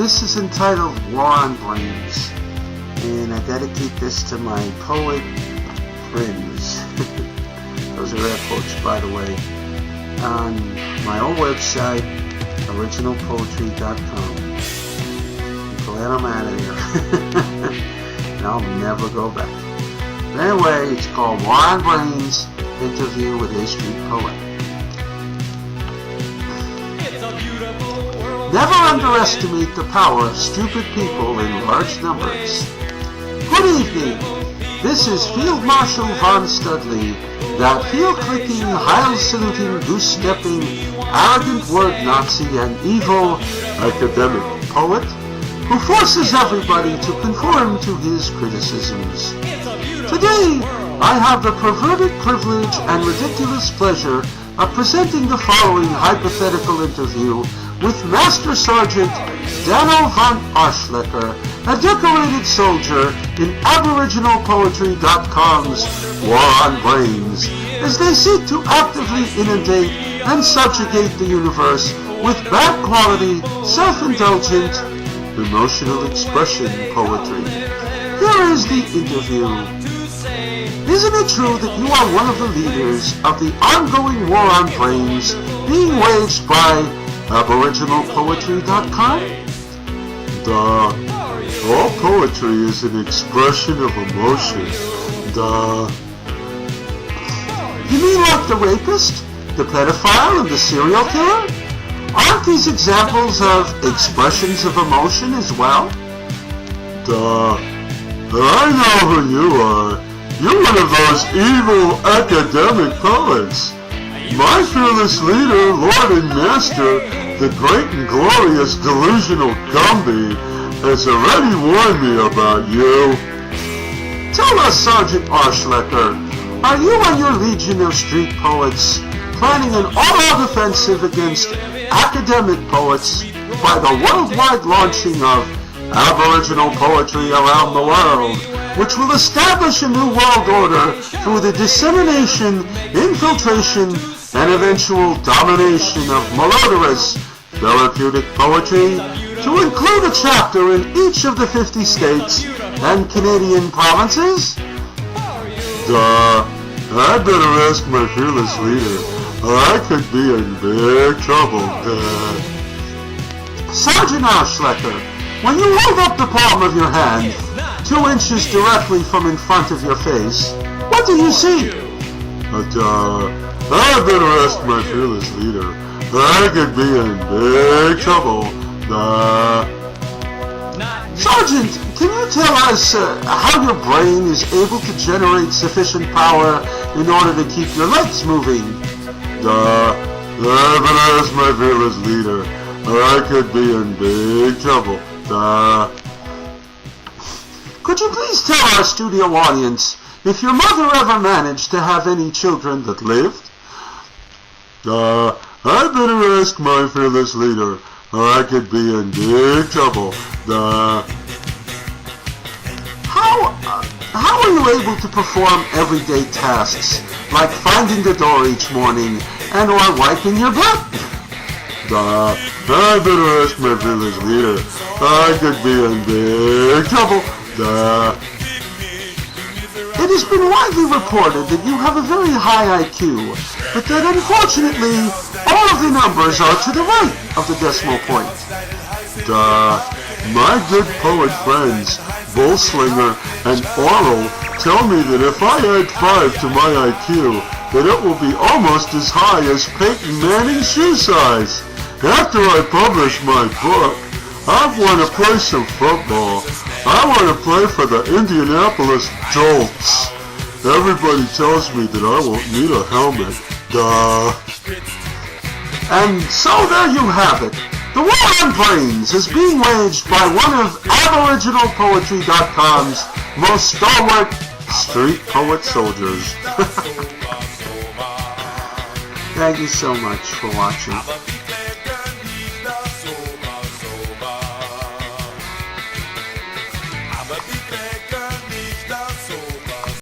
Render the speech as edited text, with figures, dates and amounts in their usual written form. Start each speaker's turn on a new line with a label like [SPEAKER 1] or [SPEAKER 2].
[SPEAKER 1] This is entitled War on Brains, and I dedicate this to my poet friends. Those are air quotes, by the way. On my old website, originalpoetry.com. I'm glad I'm out of here. And I'll never go back. But anyway, it's called War on Brains, Interview with a Street Poet. Never underestimate the power of stupid people in large numbers. Good evening. This is Field Marshal von Studly, that heel-clicking, heil-saluting, goose-stepping, arrogant word Nazi and evil academic poet who forces everybody to conform to his criticisms. Today, I have the perverted privilege and ridiculous pleasure of presenting the following hypothetical interview with Master Sargeant Dano von Arschlecker, a decorated soldier in Aboriginalpoetry.com's War on Brains, as they seek to actively inundate and subjugate the universe with bad quality, self-indulgent, emotional expression poetry. Here is the interview. Isn't it true that you are one of the leaders of the ongoing war on brains being waged by Aboriginalpoetry.com?
[SPEAKER 2] Duh. All poetry is an expression of emotion. Duh.
[SPEAKER 1] You mean like the rapist, the pedophile, and the serial killer? Aren't these examples of expressions of emotion as well?
[SPEAKER 2] Duh. I know who you are. You're one of those evil academic poets. My fearless leader, Lord and Master, the great and glorious delusional Gumby, has already warned me about you.
[SPEAKER 1] Tell us, Sergeant Arschlecker, are you and your legion of street poets planning an all-out offensive against academic poets by the worldwide launching of Aboriginal poetry around the world, which will establish a new world order through the dissemination, infiltration, and eventual domination of malodorous therapeutic poetry to include a chapter in each of the 50 states and Canadian provinces?
[SPEAKER 2] Duh. I better ask my fearless leader. I could be in big trouble. Duh.
[SPEAKER 1] Sergeant Arschlecker, when you hold up the palm of your hand 2 inches directly from in front of your face, what do you see?
[SPEAKER 2] Duh. I better ask my fearless leader. I could be in big trouble.
[SPEAKER 1] Sergeant, can you tell us how your brain is able to generate sufficient power in order to keep your legs moving?
[SPEAKER 2] I better ask my fearless leader. I could be in big trouble.
[SPEAKER 1] Could you please tell our studio audience if your mother ever managed to have any children that lived?
[SPEAKER 2] I better ask my fearless leader. I could be in big trouble.
[SPEAKER 1] How are you able to perform everyday tasks like finding the door each morning and or wiping your butt?
[SPEAKER 2] I better ask my fearless leader. I could be in big trouble.
[SPEAKER 1] It has been widely reported that you have a very high IQ, but that unfortunately all of the numbers are to the right of the decimal point.
[SPEAKER 2] My good poet friends, Bullslinger and Oral, tell me that if I add 5 to my IQ, that it will be almost as high as Peyton Manning's shoe size. After I publish my book, I want to play some football. I want to play for the Indianapolis Jolts. Everybody tells me that I won't need a helmet.
[SPEAKER 1] And so there you have it. The war on brains is being waged by one of Aboriginalpoetry.com's most stalwart street poet soldiers. Thank you so much for watching.